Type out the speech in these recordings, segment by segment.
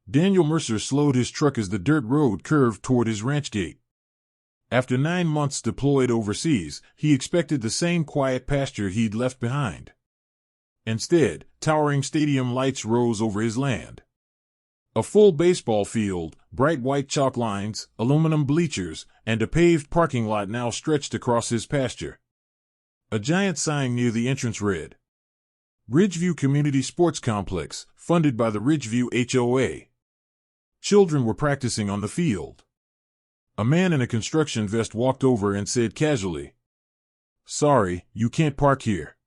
Daniel Mercer slowed his truck as the dirt road curved toward his ranch gate. After 9 months deployed overseas, he expected the same quiet pasture he'd left behind. Instead, towering stadium lights rose over his land. A full baseball field, bright white chalk lines, aluminum bleachers, and a paved parking lot now stretched across his pasture. A giant sign near the entrance read, "Ridgeview Community Sports Complex, funded by the Ridgeview HOA." Children were practicing on the field. A man in a construction vest walked over and said casually, "Sorry, you can't park here.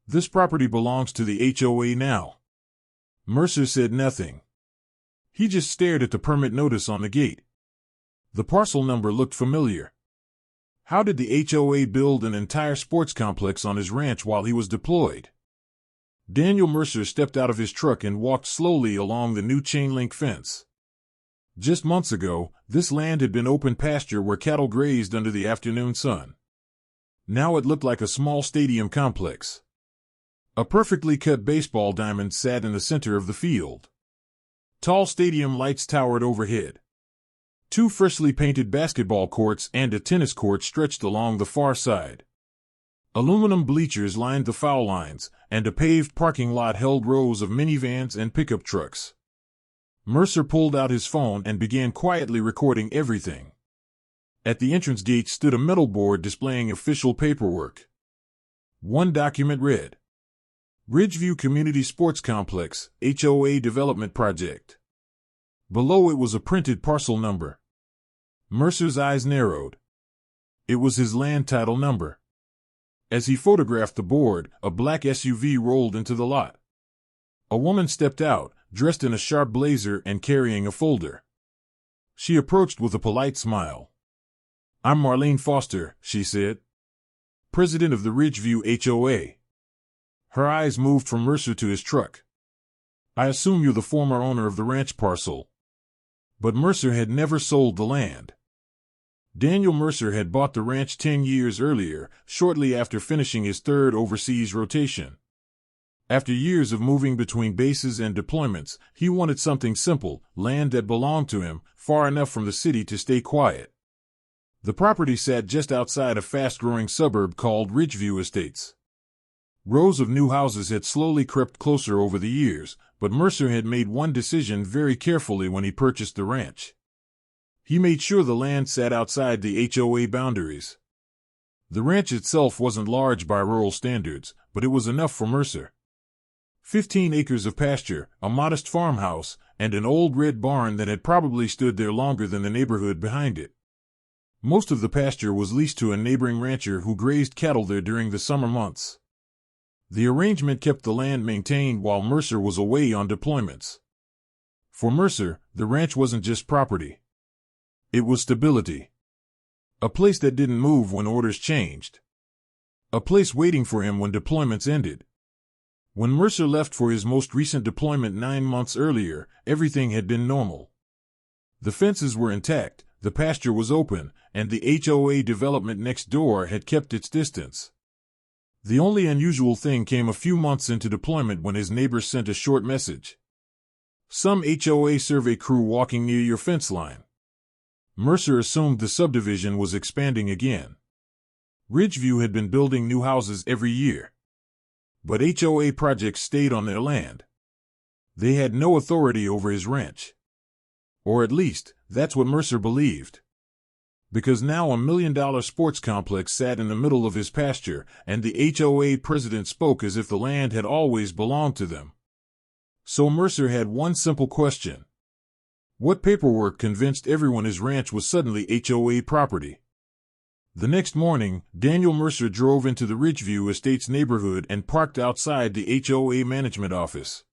This property belongs to the HOA now." Mercer said nothing. He just stared at the permit notice on the gate. The parcel number looked familiar. How did the HOA build an entire sports complex on his ranch while he was deployed? Daniel Mercer stepped out of his truck and walked slowly along the new chain-link fence. Just months ago, this land had been open pasture where cattle grazed under the afternoon sun. Now it looked like a small stadium complex. A perfectly cut baseball diamond sat in the center of the field. Tall stadium lights towered overhead. 2 freshly painted basketball courts and a tennis court stretched along the far side. Aluminum bleachers lined the foul lines, and a paved parking lot held rows of minivans and pickup trucks. Mercer pulled out his phone and began quietly recording everything. At the entrance gate stood a metal board displaying official paperwork. One document read, "Ridgeview Community Sports Complex, HOA Development Project." Below it was a printed parcel number. Mercer's eyes narrowed. It was his land title number. As he photographed the board, a black SUV rolled into the lot. A woman stepped out, dressed in a sharp blazer and carrying a folder. She approached with a polite smile. "I'm Marlene Foster," she said, "president of the Ridgeview HOA." Her eyes moved from Mercer to his truck. "I assume you're the former owner of the ranch parcel." But Mercer had never sold the land. Daniel Mercer had bought the ranch 10 years earlier, shortly after finishing his 3rd overseas rotation. After years of moving between bases and deployments, he wanted something simple, land that belonged to him, far enough from the city to stay quiet. The property sat just outside a fast-growing suburb called Ridgeview Estates. Rows of new houses had slowly crept closer over the years, but Mercer had made one decision very carefully when he purchased the ranch. He made sure the land sat outside the HOA boundaries. The ranch itself wasn't large by rural standards, but it was enough for Mercer. 15 acres of pasture, a modest farmhouse, and an old red barn that had probably stood there longer than the neighborhood behind it. Most of the pasture was leased to a neighboring rancher who grazed cattle there during the summer months. The arrangement kept the land maintained while Mercer was away on deployments. For Mercer, the ranch wasn't just property. It was stability. A place that didn't move when orders changed. A place waiting for him when deployments ended. When Mercer left for his most recent deployment 9 months earlier, everything had been normal. The fences were intact, the pasture was open, and the HOA development next door had kept its distance. The only unusual thing came a few months into deployment when his neighbor sent a short message. "Some HOA survey crew walking near your fence line." Mercer assumed the subdivision was expanding again. Ridgeview had been building new houses every year. But HOA projects stayed on their land. They had no authority over his ranch. Or at least, that's what Mercer believed. Because now a $1 million sports complex sat in the middle of his pasture, and the HOA president spoke as if the land had always belonged to them. So Mercer had one simple question. What paperwork convinced everyone his ranch was suddenly HOA property? The next morning, Daniel Mercer drove into the Ridgeview Estates neighborhood and parked outside the HOA management office.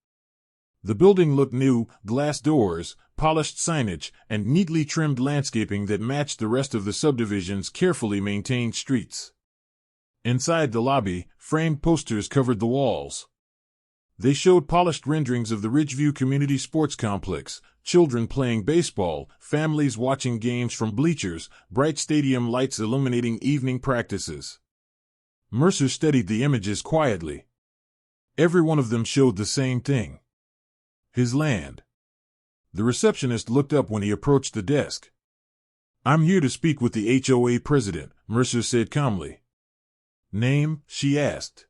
The building looked new, glass doors, polished signage, and neatly trimmed landscaping that matched the rest of the subdivision's carefully maintained streets. Inside the lobby, framed posters covered the walls. They showed polished renderings of the Ridgeview Community Sports Complex, children playing baseball, families watching games from bleachers, bright stadium lights illuminating evening practices. Mercer studied the images quietly. Every one of them showed the same thing. His land. The receptionist looked up when he approached the desk. "I'm here to speak with the HOA president," Mercer said calmly. "Name?" she asked.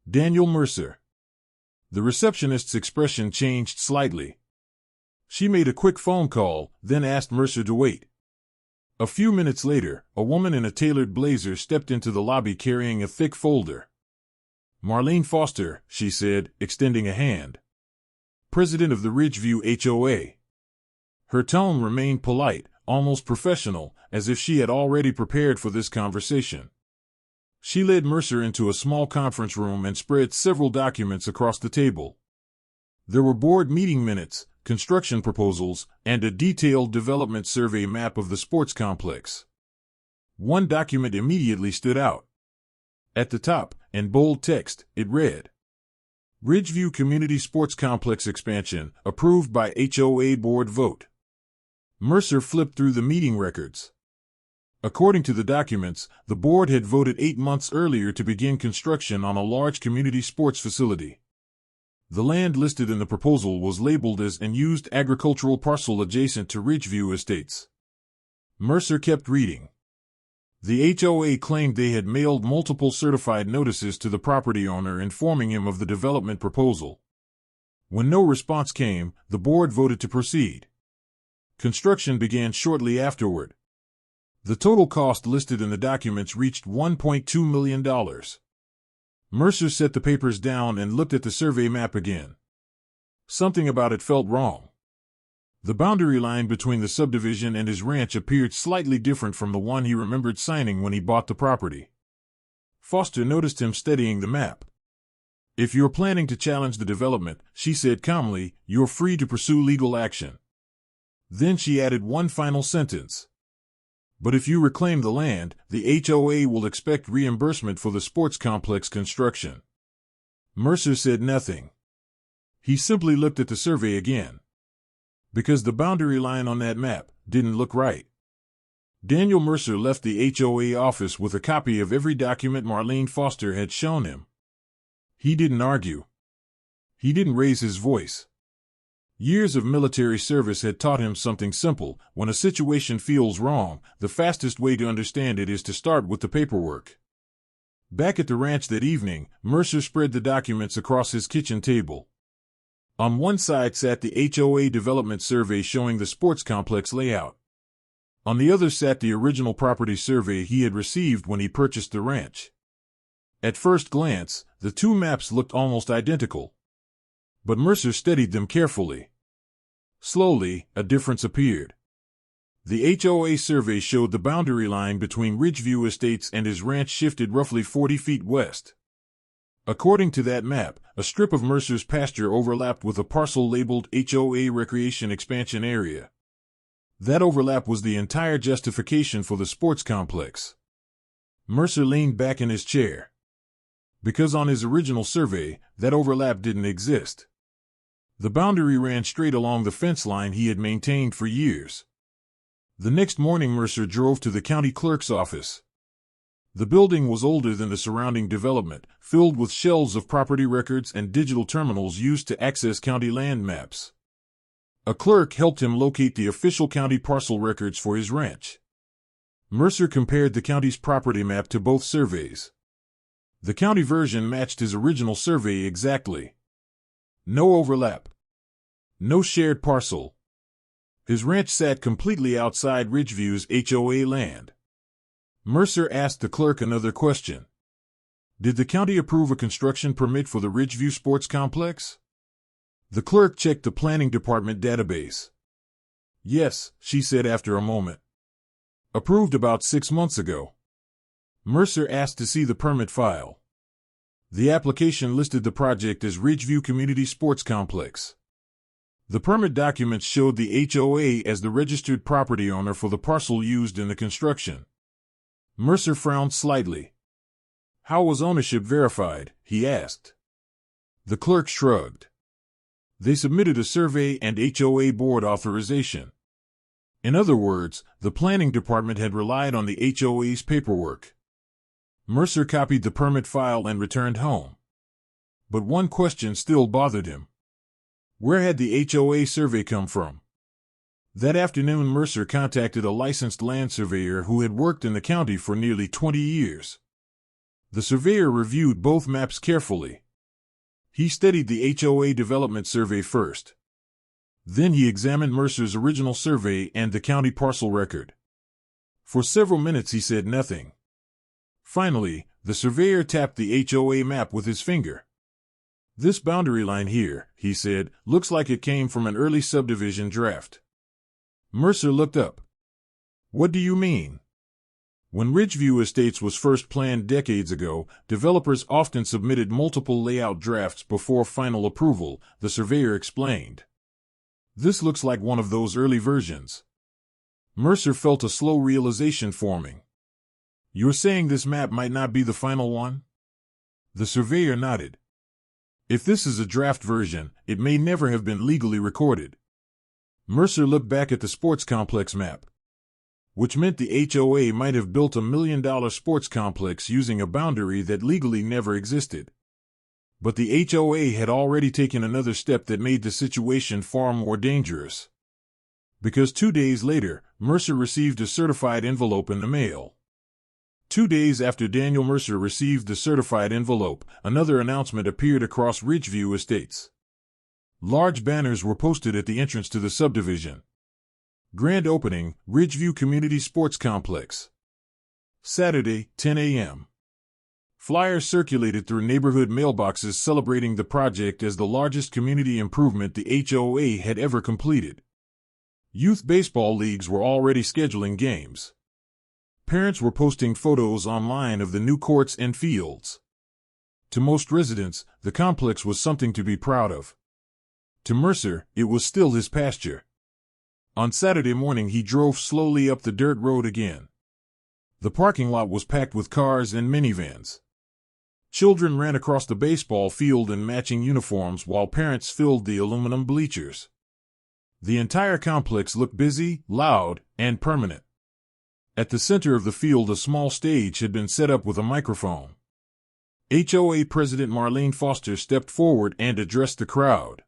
"Daniel Mercer." The receptionist's expression changed slightly. She made a quick phone call, then asked Mercer to wait. A few minutes later, a woman in a tailored blazer stepped into the lobby carrying a thick folder. "Marlene Foster," she said, extending a hand. "President of the Ridgeview HOA." Her tone remained polite, almost professional, as if she had already prepared for this conversation. She led Mercer into a small conference room and spread several documents across the table. There were board meeting minutes, construction proposals, and a detailed development survey map of the sports complex. One document immediately stood out. At the top, in bold text, it read, "Ridgeview Community Sports Complex Expansion, approved by HOA Board vote." Mercer flipped through the meeting records. According to the documents, the board had voted 8 months earlier to begin construction on a large community sports facility. The land listed in the proposal was labeled as an unused agricultural parcel adjacent to Ridgeview Estates. Mercer kept reading. The HOA claimed they had mailed multiple certified notices to the property owner informing him of the development proposal. When no response came, the board voted to proceed. Construction began shortly afterward. The total cost listed in the documents reached $1.2 million. Mercer set the papers down and looked at the survey map again. Something about it felt wrong. The boundary line between the subdivision and his ranch appeared slightly different from the one he remembered signing when he bought the property. Foster noticed him studying the map. "If you're planning to challenge the development," she said calmly, "you're free to pursue legal action." Then she added one final sentence. "But if you reclaim the land, the HOA will expect reimbursement for the sports complex construction." Mercer said nothing. He simply looked at the survey again. Because the boundary line on that map didn't look right. Daniel Mercer left the HOA office with a copy of every document Marlene Foster had shown him. He didn't argue. He didn't raise his voice. Years of military service had taught him something simple: when a situation feels wrong, the fastest way to understand it is to start with the paperwork. Back at the ranch that evening, Mercer spread the documents across his kitchen table. On one side sat the HOA development survey showing the sports complex layout. On the other sat the original property survey he had received when he purchased the ranch. At first glance, the two maps looked almost identical. But Mercer studied them carefully. Slowly, a difference appeared. The HOA survey showed the boundary line between Ridgeview Estates and his ranch shifted roughly 40 feet west. According to that map, a strip of Mercer's pasture overlapped with a parcel labeled HOA Recreation Expansion Area. That overlap was the entire justification for the sports complex. Mercer leaned back in his chair. Because on his original survey, that overlap didn't exist. The boundary ran straight along the fence line he had maintained for years. The next morning Mercer drove to the county clerk's office. The building was older than the surrounding development, filled with shelves of property records and digital terminals used to access county land maps. A clerk helped him locate the official county parcel records for his ranch. Mercer compared the county's property map to both surveys. The county version matched his original survey exactly. No overlap. No shared parcel. His ranch sat completely outside Ridgeview's HOA land. Mercer asked the clerk another question. Did the county approve a construction permit for the Ridgeview Sports Complex? The clerk checked the planning department database. Yes, she said after a moment. Approved about 6 months ago. Mercer asked to see the permit file. The application listed the project as Ridgeview Community Sports Complex. The permit documents showed the HOA as the registered property owner for the parcel used in the construction. Mercer frowned slightly. How was ownership verified? He asked. The clerk shrugged. They submitted a survey and HOA board authorization. In other words, the planning department had relied on the HOA's paperwork. Mercer copied the permit file and returned home. But one question still bothered him. Where had the HOA survey come from? That afternoon, Mercer contacted a licensed land surveyor who had worked in the county for nearly 20 years. The surveyor reviewed both maps carefully. He studied the HOA development survey first. Then he examined Mercer's original survey and the county parcel record. For several minutes he said nothing. Finally, the surveyor tapped the HOA map with his finger. "This boundary line here," he said, "looks like it came from an early subdivision draft." Mercer looked up. "What do you mean?" When Ridgeview Estates was first planned decades ago, developers often submitted multiple layout drafts before final approval, the surveyor explained. "This looks like one of those early versions." Mercer felt a slow realization forming. "You're saying this map might not be the final one?" The surveyor nodded. "If this is a draft version, it may never have been legally recorded." Mercer looked back at the sports complex map, which meant the HOA might have built $1 million sports complex using a boundary that legally never existed. But the HOA had already taken another step that made the situation far more dangerous. Because 2 days later, Mercer received a certified envelope in the mail. 2 days after Daniel Mercer received the certified envelope, another announcement appeared across Ridgeview Estates. Large banners were posted at the entrance to the subdivision. Grand opening, Ridgeview Community Sports Complex. Saturday, 10 a.m. Flyers circulated through neighborhood mailboxes celebrating the project as the largest community improvement the HOA had ever completed. Youth baseball leagues were already scheduling games. Parents were posting photos online of the new courts and fields. To most residents, the complex was something to be proud of. To Mercer, it was still his pasture. On Saturday morning he drove slowly up the dirt road again. The parking lot was packed with cars and minivans. Children ran across the baseball field in matching uniforms while parents filled the aluminum bleachers. The entire complex looked busy, loud, and permanent. At the center of the field a small stage had been set up with a microphone. HOA President Marlene Foster stepped forward and addressed the crowd.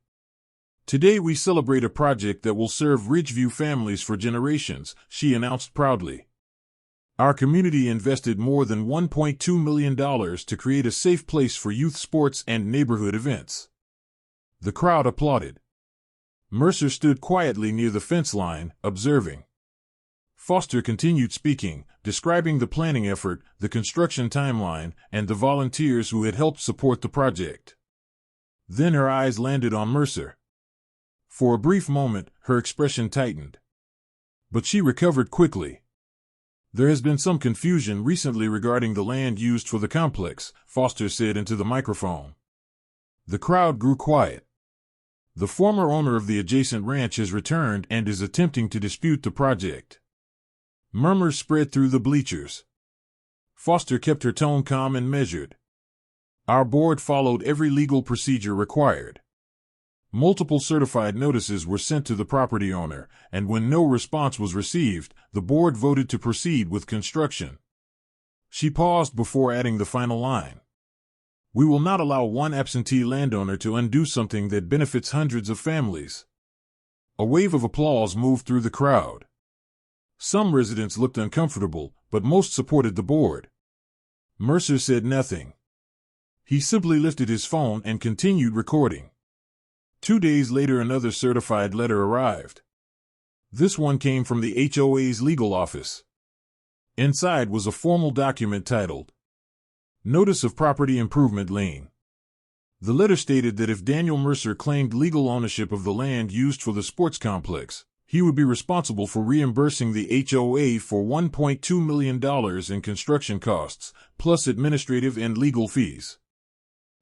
"Today we celebrate a project that will serve Ridgeview families for generations," she announced proudly. "Our community invested more than $1.2 million to create a safe place for youth sports and neighborhood events." The crowd applauded. Mercer stood quietly near the fence line, observing. Foster continued speaking, describing the planning effort, the construction timeline, and the volunteers who had helped support the project. Then her eyes landed on Mercer. For a brief moment, her expression tightened. But she recovered quickly. "There has been some confusion recently regarding the land used for the complex," Foster said into the microphone. The crowd grew quiet. "The former owner of the adjacent ranch has returned and is attempting to dispute the project." Murmurs spread through the bleachers. Foster kept her tone calm and measured. "Our board followed every legal procedure required. Multiple certified notices were sent to the property owner, and when no response was received, the board voted to proceed with construction." She paused before adding the final line. "We will not allow one absentee landowner to undo something that benefits hundreds of families." A wave of applause moved through the crowd. Some residents looked uncomfortable, but most supported the board. Mercer said nothing. He simply lifted his phone and continued recording. 2 days later another certified letter arrived. This one came from the HOA's legal office. Inside was a formal document titled, "Notice of Property Improvement Lien." The letter stated that if Daniel Mercer claimed legal ownership of the land used for the sports complex, he would be responsible for reimbursing the HOA for $1.2 million in construction costs, plus administrative and legal fees.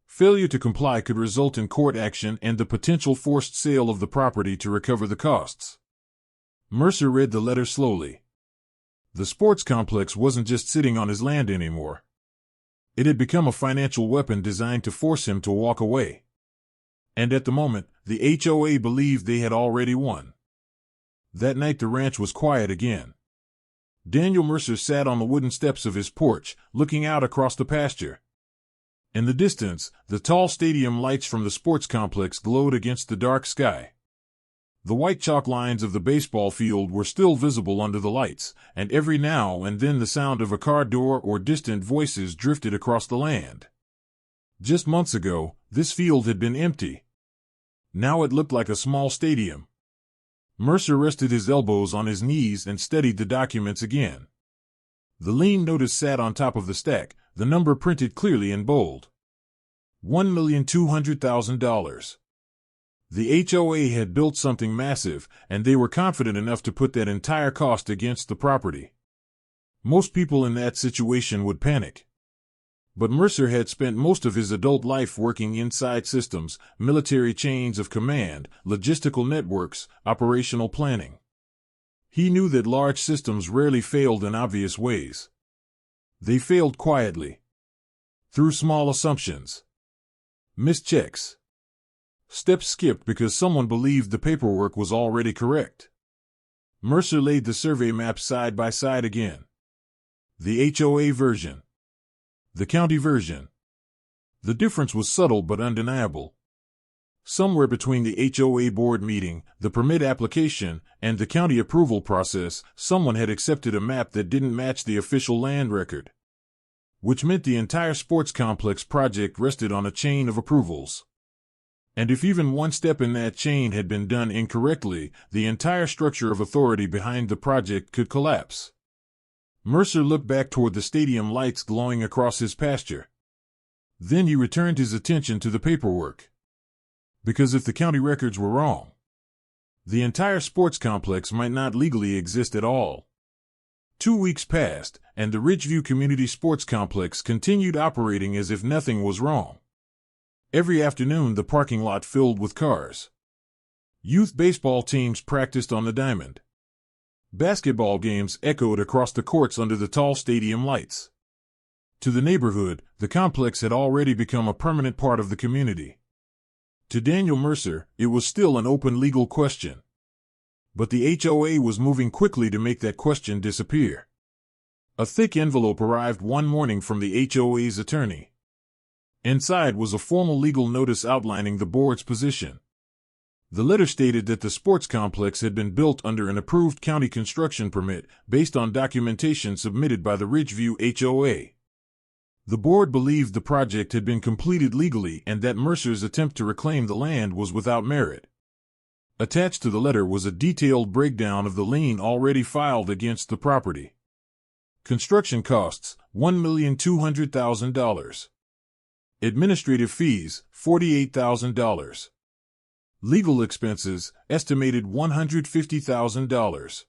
Failure to comply could result in court action and the potential forced sale of the property to recover the costs. Mercer read the letter slowly. The sports complex wasn't just sitting on his land anymore. It had become a financial weapon designed to force him to walk away. And at the moment, the HOA believed they had already won. That night the ranch was quiet again. Daniel Mercer sat on the wooden steps of his porch, looking out across the pasture. In the distance, the tall stadium lights from the sports complex glowed against the dark sky. The white chalk lines of the baseball field were still visible under the lights, and every now and then the sound of a car door or distant voices drifted across the land. Just months ago, this field had been empty. Now it looked like a small stadium. Mercer rested his elbows on his knees and studied the documents again. The lien notice sat on top of the stack, the number printed clearly in bold. $1,200,000. The HOA had built something massive, and they were confident enough to put that entire cost against the property. Most people in that situation would panic. But Mercer had spent most of his adult life working inside systems, military chains of command, logistical networks, operational planning. He knew that large systems rarely failed in obvious ways. They failed quietly. Through small assumptions. Missed checks. Steps skipped because someone believed the paperwork was already correct. Mercer laid the survey maps side by side again. The HOA version. The county version. The difference was subtle but undeniable. Somewhere between the HOA board meeting, the permit application, and the county approval process, someone had accepted a map that didn't match the official land record. Which meant the entire sports complex project rested on a chain of approvals. And if even one step in that chain had been done incorrectly, the entire structure of authority behind the project could collapse. Mercer looked back toward the stadium lights glowing across his pasture. Then he returned his attention to the paperwork. Because if the county records were wrong, the entire sports complex might not legally exist at all. 2 weeks passed, and the Ridgeview Community Sports Complex continued operating as if nothing was wrong. Every afternoon the parking lot filled with cars. Youth baseball teams practiced on the diamond. Basketball games echoed across the courts under the tall stadium lights. To the neighborhood, the complex had already become a permanent part of the community. To Daniel Mercer, it was still an open legal question. But the HOA was moving quickly to make that question disappear. A thick envelope arrived one morning from the HOA's attorney. Inside was a formal legal notice outlining the board's position. The letter stated that the sports complex had been built under an approved county construction permit based on documentation submitted by the Ridgeview HOA. The board believed the project had been completed legally and that Mercer's attempt to reclaim the land was without merit. Attached to the letter was a detailed breakdown of the lien already filed against the property. Construction costs, $1,200,000. Administrative fees, $48,000. Legal expenses, estimated $150,000.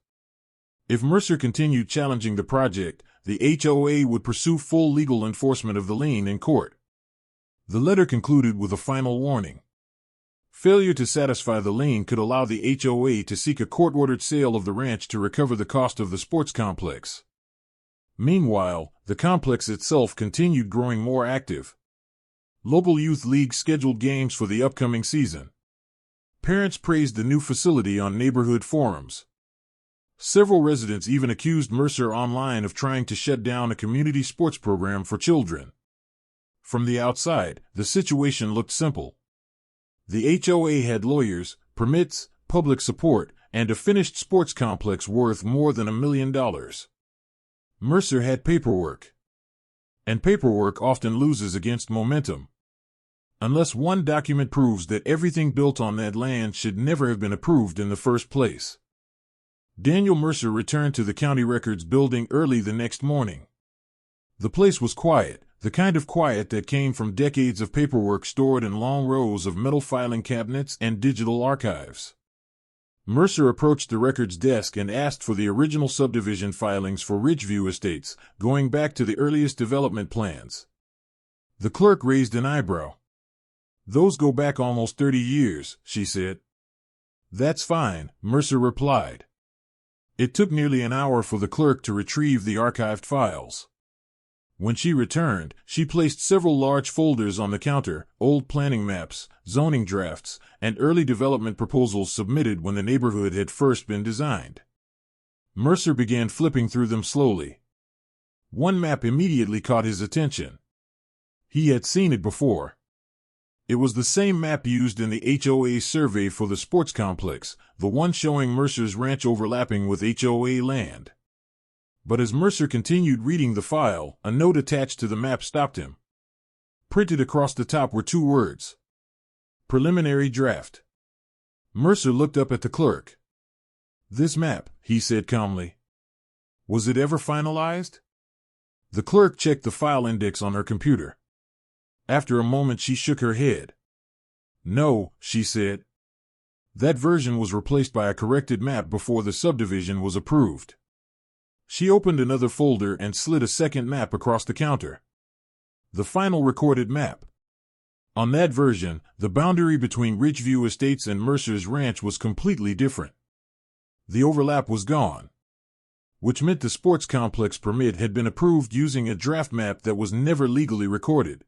If Mercer continued challenging the project, the HOA would pursue full legal enforcement of the lien in court. The letter concluded with a final warning. Failure to satisfy the lien could allow the HOA to seek a court-ordered sale of the ranch to recover the cost of the sports complex. Meanwhile, the complex itself continued growing more active. Local youth leagues scheduled games for the upcoming season. Parents praised the new facility on neighborhood forums. Several residents even accused Mercer online of trying to shut down a community sports program for children. From the outside, the situation looked simple. The HOA had lawyers, permits, public support, and a finished sports complex worth more than $1 million. Mercer had paperwork. And paperwork often loses against momentum. Unless one document proves that everything built on that land should never have been approved in the first place. Daniel Mercer returned to the county records building early the next morning. The place was quiet, the kind of quiet that came from decades of paperwork stored in long rows of metal filing cabinets and digital archives. Mercer approached the records desk and asked for the original subdivision filings for Ridgeview Estates, going back to the earliest development plans. The clerk raised an eyebrow. "Those go back almost 30 years, she said. "That's fine," Mercer replied. It took nearly an hour for the clerk to retrieve the archived files. When she returned, she placed several large folders on the counter, old planning maps, zoning drafts, and early development proposals submitted when the neighborhood had first been designed. Mercer began flipping through them slowly. One map immediately caught his attention. He had seen it before. It was the same map used in the HOA survey for the sports complex, the one showing Mercer's ranch overlapping with HOA land. But as Mercer continued reading the file, a note attached to the map stopped him. Printed across the top were 2 words: Preliminary Draft. Mercer looked up at the clerk. "This map," he said calmly. "Was it ever finalized?" The clerk checked the file index on her computer. After a moment she shook her head. "No," she said. "That version was replaced by a corrected map before the subdivision was approved." She opened another folder and slid a second map across the counter. The final recorded map. On that version, the boundary between Ridgeview Estates and Mercer's ranch was completely different. The overlap was gone, which meant the sports complex permit had been approved using a draft map that was never legally recorded.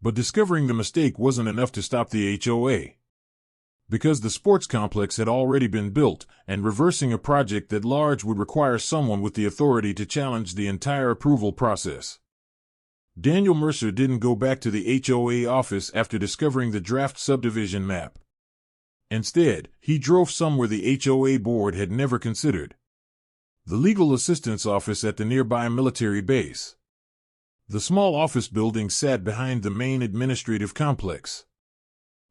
But discovering the mistake wasn't enough to stop the HOA. Because the sports complex had already been built, and reversing a project that large would require someone with the authority to challenge the entire approval process. Daniel Mercer didn't go back to the HOA office after discovering the draft subdivision map. Instead, he drove somewhere the HOA board had never considered: the legal assistance office at the nearby military base. The small office building sat behind the main administrative complex.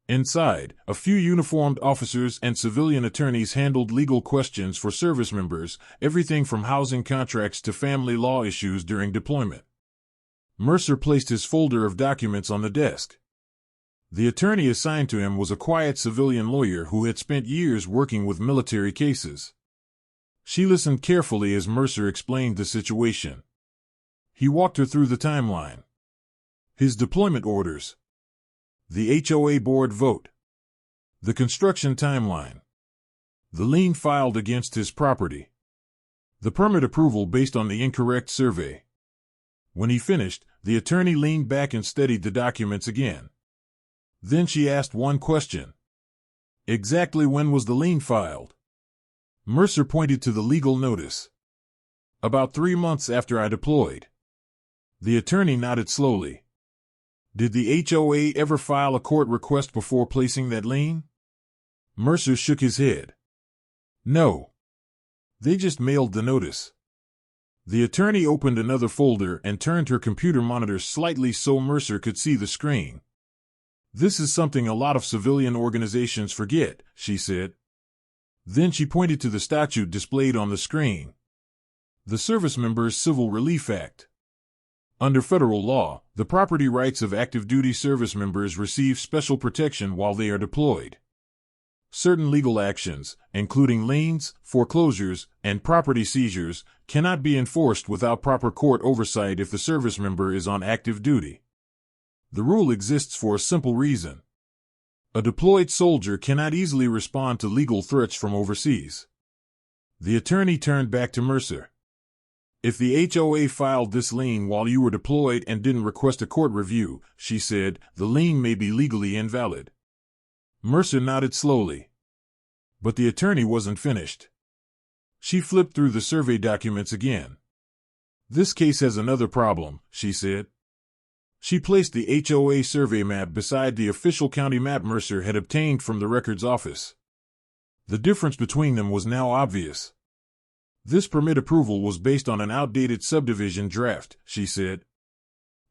Inside, a few uniformed officers and civilian attorneys handled legal questions for service members, everything from housing contracts to family law issues during deployment. Mercer placed his folder of documents on the desk. The attorney assigned to him was a quiet civilian lawyer who had spent years working with military cases. She listened carefully as Mercer explained the situation. He walked her through the timeline. His deployment orders. The HOA board vote. The construction timeline. The lien filed against his property. The permit approval based on the incorrect survey. When he finished, the attorney leaned back and studied the documents again. Then she asked one question. "Exactly when was the lien filed?" Mercer pointed to the legal notice. "About 3 months after I deployed." The attorney nodded slowly. "Did the HOA ever file a court request before placing that lien?" Mercer shook his head. "No. They just mailed the notice." The attorney opened another folder and turned her computer monitor slightly so Mercer could see the screen. "This is something a lot of civilian organizations forget," she said. Then she pointed to the statute displayed on the screen. The Service Members Civil Relief Act. Under federal law, the property rights of active duty service members receive special protection while they are deployed. Certain legal actions, including liens, foreclosures, and property seizures, cannot be enforced without proper court oversight if the service member is on active duty. The rule exists for a simple reason. A deployed soldier cannot easily respond to legal threats from overseas. The attorney turned back to Mercer. "If the HOA filed this lien while you were deployed and didn't request a court review," she said, "the lien may be legally invalid." Mercer nodded slowly. But the attorney wasn't finished. She flipped through the survey documents again. "This case has another problem," she said. She placed the HOA survey map beside the official county map Mercer had obtained from the records office. The difference between them was now obvious. This permit approval was based on an outdated subdivision draft, she said.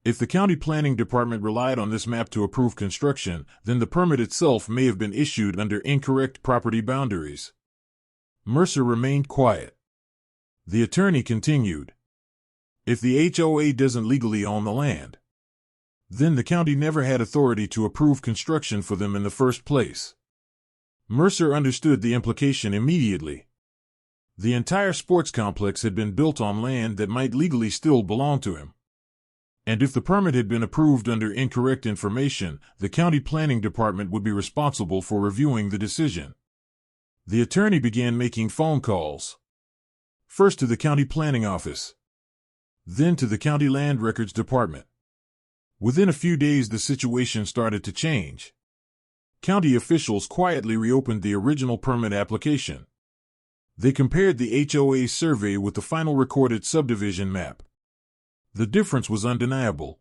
If the county planning department relied on this map to approve construction, then the permit itself may have been issued under incorrect property boundaries. Mercer remained quiet. The attorney continued. "If the HOA doesn't legally own the land, then the county never had authority to approve construction for them in the first place." Mercer understood the implication immediately. The entire sports complex had been built on land that might legally still belong to him. And if the permit had been approved under incorrect information, the county planning department would be responsible for reviewing the decision. The attorney began making phone calls. First to the county planning office, then to the county land records department. Within a few days, the situation started to change. County officials quietly reopened the original permit application. They compared the HOA survey with the final recorded subdivision map. The difference was undeniable.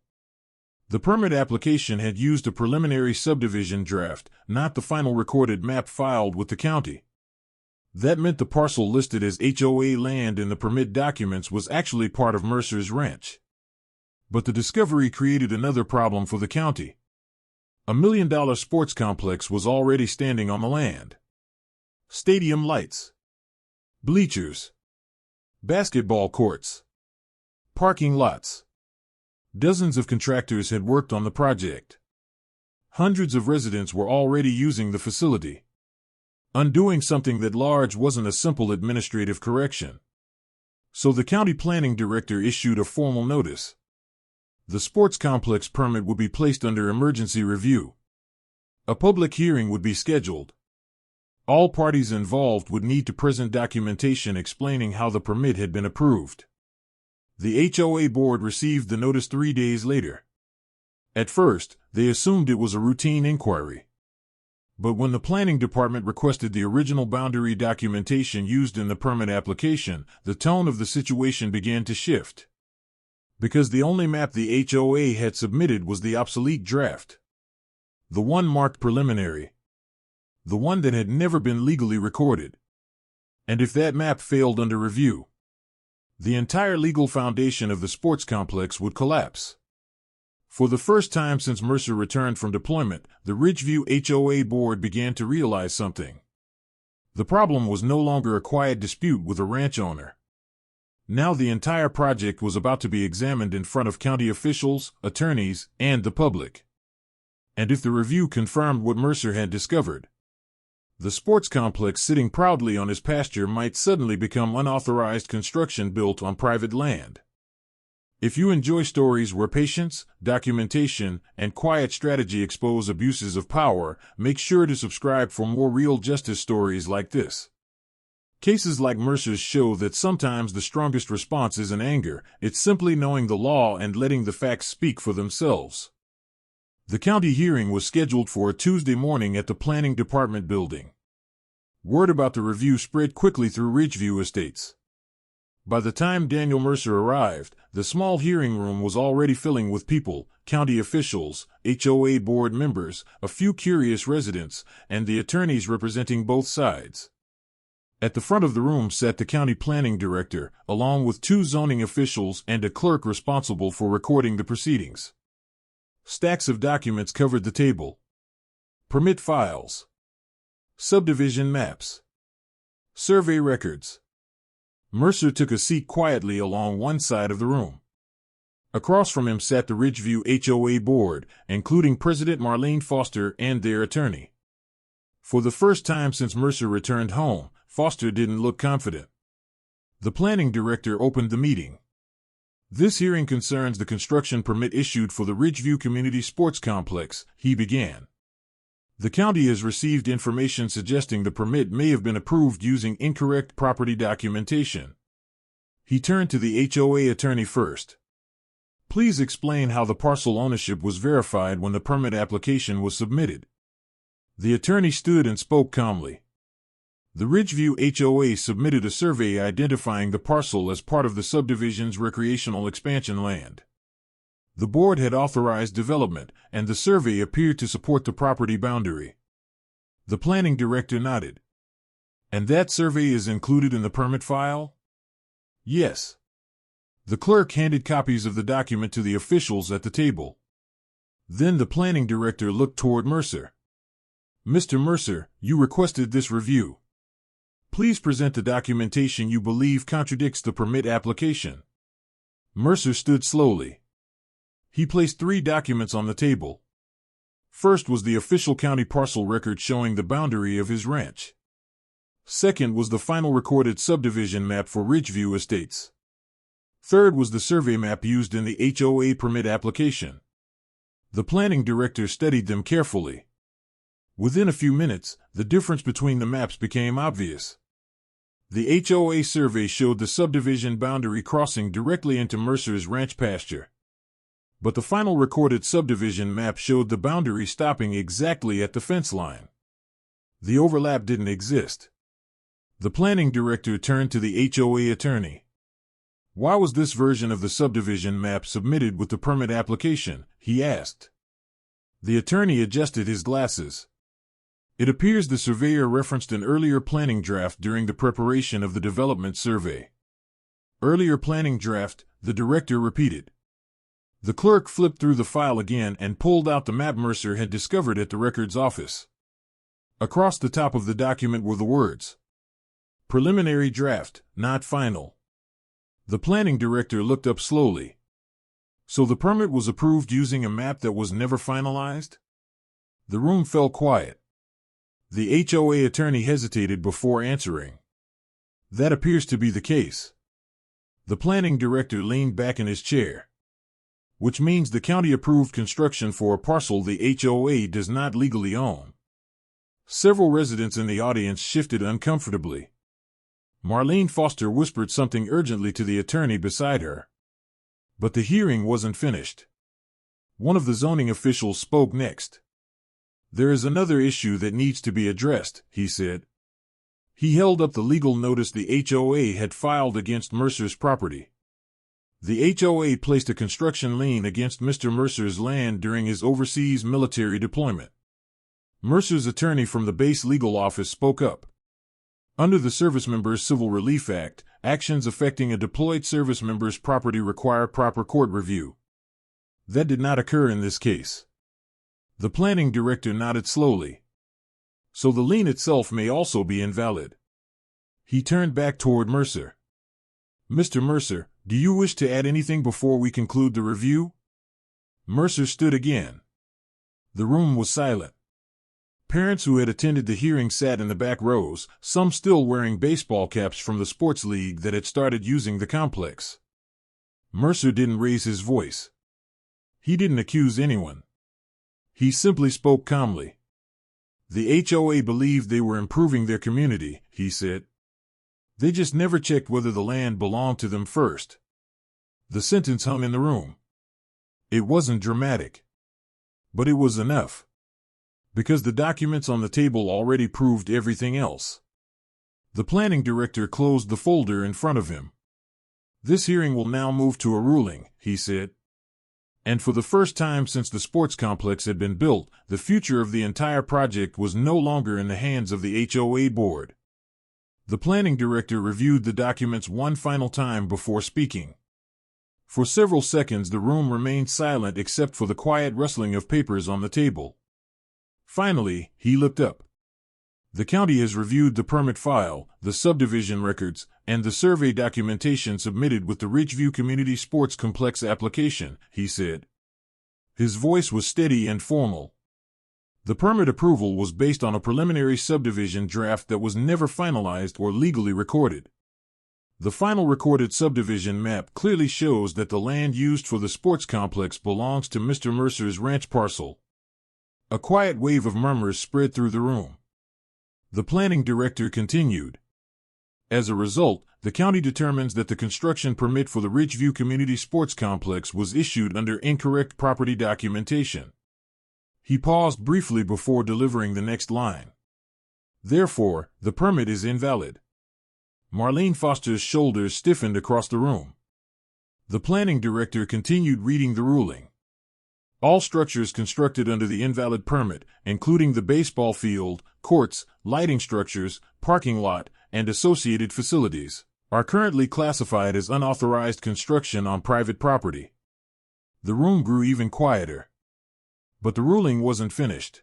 The permit application had used a preliminary subdivision draft, not the final recorded map filed with the county. That meant the parcel listed as HOA land in the permit documents was actually part of Mercer's ranch. But the discovery created another problem for the county. $1 million sports complex was already standing on the land. Stadium lights, bleachers, basketball courts, parking lots. Dozens of contractors had worked on the project. Hundreds of residents were already using the facility. Undoing something that large wasn't a simple administrative correction. So the county planning director issued a formal notice. The sports complex permit would be placed under emergency review. A public hearing would be scheduled. All parties involved would need to present documentation explaining how the permit had been approved. The HOA board received the notice 3 days later. At first, they assumed it was a routine inquiry. But when the planning department requested the original boundary documentation used in the permit application, the tone of the situation began to shift. Because the only map the HOA had submitted was the obsolete draft. The one marked preliminary. The one that had never been legally recorded. And if that map failed under review, the entire legal foundation of the sports complex would collapse. For the first time since Mercer returned from deployment, the Ridgeview HOA board began to realize something. The problem was no longer a quiet dispute with a ranch owner. Now the entire project was about to be examined in front of county officials, attorneys, and the public. And if the review confirmed what Mercer had discovered, the sports complex sitting proudly on his pasture might suddenly become unauthorized construction built on private land. If you enjoy stories where patience, documentation, and quiet strategy expose abuses of power, make sure to subscribe for more real justice stories like this. Cases like Mercer's show that sometimes the strongest response isn't anger, it's simply knowing the law and letting the facts speak for themselves. The county hearing was scheduled for a Tuesday morning at the planning department building. Word about the review spread quickly through Ridgeview Estates. By the time Daniel Mercer arrived, the small hearing room was already filling with people, county officials, HOA board members, a few curious residents, and the attorneys representing both sides. At the front of the room sat the county planning director, along with 2 zoning officials and a clerk responsible for recording the proceedings. Stacks of documents covered the table. Permit files, subdivision maps, survey records. Mercer took a seat quietly along one side of the room. Across from him sat the Ridgeview HOA board, including President Marlene Foster and their attorney. For the first time since Mercer returned home, Foster didn't look confident. The planning director opened the meeting. This hearing concerns the construction permit issued for the Ridgeview Community Sports Complex, he began. The county has received information suggesting the permit may have been approved using incorrect property documentation. He turned to the HOA attorney first. Please explain how the parcel ownership was verified when the permit application was submitted. The attorney stood and spoke calmly. The Ridgeview HOA submitted a survey identifying the parcel as part of the subdivision's recreational expansion land. The board had authorized development, and the survey appeared to support the property boundary. The planning director nodded. And that survey is included in the permit file? Yes. The clerk handed copies of the document to the officials at the table. Then the planning director looked toward Mercer. Mr. Mercer, you requested this review. Please present the documentation you believe contradicts the permit application. Mercer stood slowly. He placed 3 documents on the table. First was the official county parcel record showing the boundary of his ranch. Second was the final recorded subdivision map for Ridgeview Estates. Third was the survey map used in the HOA permit application. The planning director studied them carefully. Within a few minutes, the difference between the maps became obvious. The HOA survey showed the subdivision boundary crossing directly into Mercer's ranch pasture. But the final recorded subdivision map showed the boundary stopping exactly at the fence line. The overlap didn't exist. The planning director turned to the HOA attorney. Why was this version of the subdivision map submitted with the permit application? He asked. The attorney adjusted his glasses. It appears the surveyor referenced an earlier planning draft during the preparation of the development survey. Earlier planning draft, the director repeated. The clerk flipped through the file again and pulled out the map Mercer had discovered at the records office. Across the top of the document were the words, "Preliminary draft, not final." The planning director looked up slowly. So the permit was approved using a map that was never finalized? The room fell quiet. The HOA attorney hesitated before answering. That appears to be the case. The planning director leaned back in his chair. Which means the county approved construction for a parcel the HOA does not legally own. Several residents in the audience shifted uncomfortably. Marlene Foster whispered something urgently to the attorney beside her. But the hearing wasn't finished. One of the zoning officials spoke next. There is another issue that needs to be addressed, he said. He held up the legal notice the HOA had filed against Mercer's property. The HOA placed a construction lien against Mr. Mercer's land during his overseas military deployment. Mercer's attorney from the base legal office spoke up. Under the Service Members Civil Relief Act, actions affecting a deployed service member's property require proper court review. That did not occur in this case. The planning director nodded slowly. So the lien itself may also be invalid. He turned back toward Mercer. Mr. Mercer, do you wish to add anything before we conclude the review? Mercer stood again. The room was silent. Parents who had attended the hearing sat in the back rows, some still wearing baseball caps from the sports league that had started using the complex. Mercer didn't raise his voice. He didn't accuse anyone. He simply spoke calmly. The HOA believed they were improving their community, he said. They just never checked whether the land belonged to them first. The sentence hung in the room. It wasn't dramatic. But it was enough. Because the documents on the table already proved everything else. The planning director closed the folder in front of him. This hearing will now move to a ruling, he said. And for the first time since the sports complex had been built, the future of the entire project was no longer in the hands of the HOA board. The planning director reviewed the documents one final time before speaking. For several seconds the room remained silent except for the quiet rustling of papers on the table. Finally, he looked up. The county has reviewed the permit file, the subdivision records, and the survey documentation submitted with the Ridgeview Community Sports Complex application, he said. His voice was steady and formal. The permit approval was based on a preliminary subdivision draft that was never finalized or legally recorded. The final recorded subdivision map clearly shows that the land used for the sports complex belongs to Mr. Mercer's ranch parcel. A quiet wave of murmurs spread through the room. The planning director continued. As a result, the county determines that the construction permit for the Ridgeview Community Sports Complex was issued under incorrect property documentation. He paused briefly before delivering the next line. Therefore, the permit is invalid. Marlene Foster's shoulders stiffened across the room. The planning director continued reading the ruling. All structures constructed under the invalid permit, including the baseball field, courts, lighting structures, parking lot, and associated facilities, are currently classified as unauthorized construction on private property. The room grew even quieter. But the ruling wasn't finished.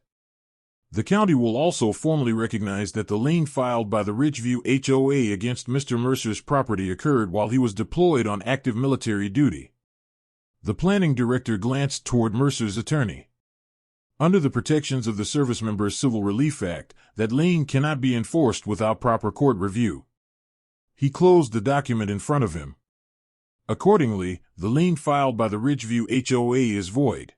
The county will also formally recognize that the lien filed by the Ridgeview HOA against Mr. Mercer's property occurred while he was deployed on active military duty. The planning director glanced toward Mercer's attorney. Under the protections of the Service Members Civil Relief Act, that lien cannot be enforced without proper court review. He closed the document in front of him. Accordingly, the lien filed by the Ridgeview HOA is void.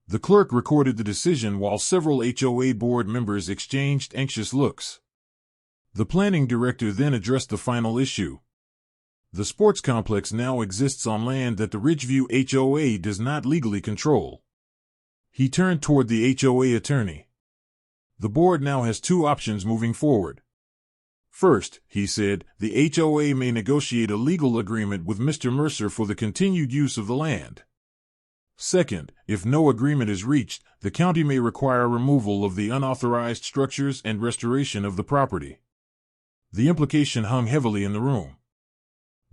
The clerk recorded the decision while several HOA board members exchanged anxious looks. The planning director then addressed the final issue. The sports complex now exists on land that the Ridgeview HOA does not legally control. He turned toward the HOA attorney. The board now has two options moving forward. First, he said, the HOA may negotiate a legal agreement with Mr. Mercer for the continued use of the land. Second, if no agreement is reached, the county may require removal of the unauthorized structures and restoration of the property. The implication hung heavily in the room.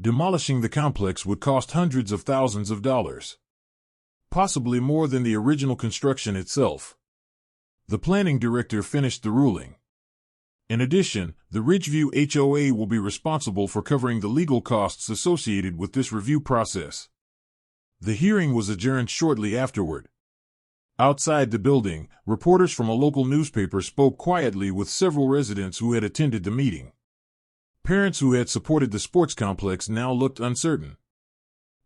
Demolishing the complex would cost hundreds of thousands of dollars, possibly more than the original construction itself. The planning director finished the ruling. In addition, the Ridgeview HOA will be responsible for covering the legal costs associated with this review process. The hearing was adjourned shortly afterward. Outside the building, reporters from a local newspaper spoke quietly with several residents who had attended the meeting. Parents who had supported the sports complex now looked uncertain.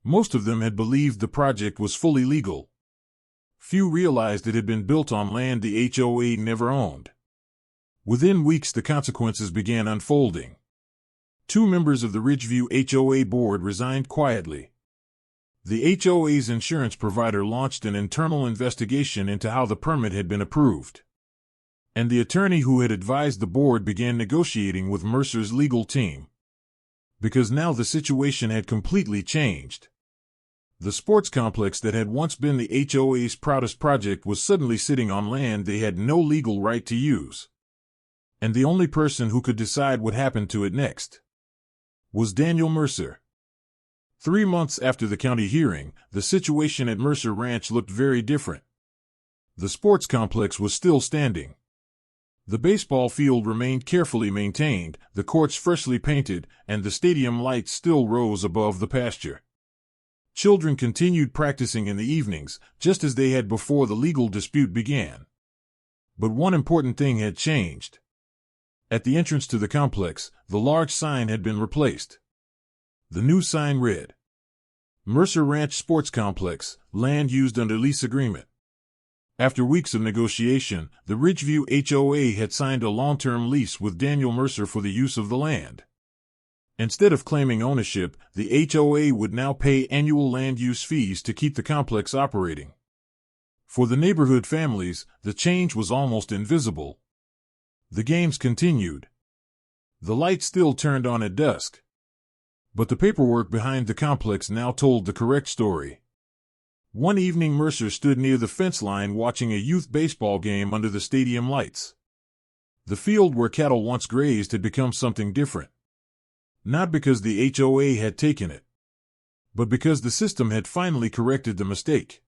Most of them had believed the project was fully legal. Few realized it had been built on land the HOA never owned. Within weeks, the consequences began unfolding. 2 members of the Ridgeview HOA board resigned quietly. The HOA's insurance provider launched an internal investigation into how the permit had been approved. And the attorney who had advised the board began negotiating with Mercer's legal team. Because now the situation had completely changed. The sports complex that had once been the HOA's proudest project was suddenly sitting on land they had no legal right to use. And the only person who could decide what happened to it next was Daniel Mercer. 3 months after the county hearing, the situation at Mercer Ranch looked very different. The sports complex was still standing. The baseball field remained carefully maintained, the courts freshly painted, and the stadium lights still rose above the pasture. Children continued practicing in the evenings, just as they had before the legal dispute began. But one important thing had changed. At the entrance to the complex, the large sign had been replaced. The new sign read, Mercer Ranch Sports Complex, land used under lease agreement. After weeks of negotiation, the Ridgeview HOA had signed a long-term lease with Daniel Mercer for the use of the land. Instead of claiming ownership, the HOA would now pay annual land use fees to keep the complex operating. For the neighborhood families, the change was almost invisible. The games continued. The lights still turned on at dusk. But the paperwork behind the complex now told the correct story. One evening, Mercer stood near the fence line watching a youth baseball game under the stadium lights. The field where cattle once grazed had become something different. Not because the HOA had taken it, but because the system had finally corrected the mistake.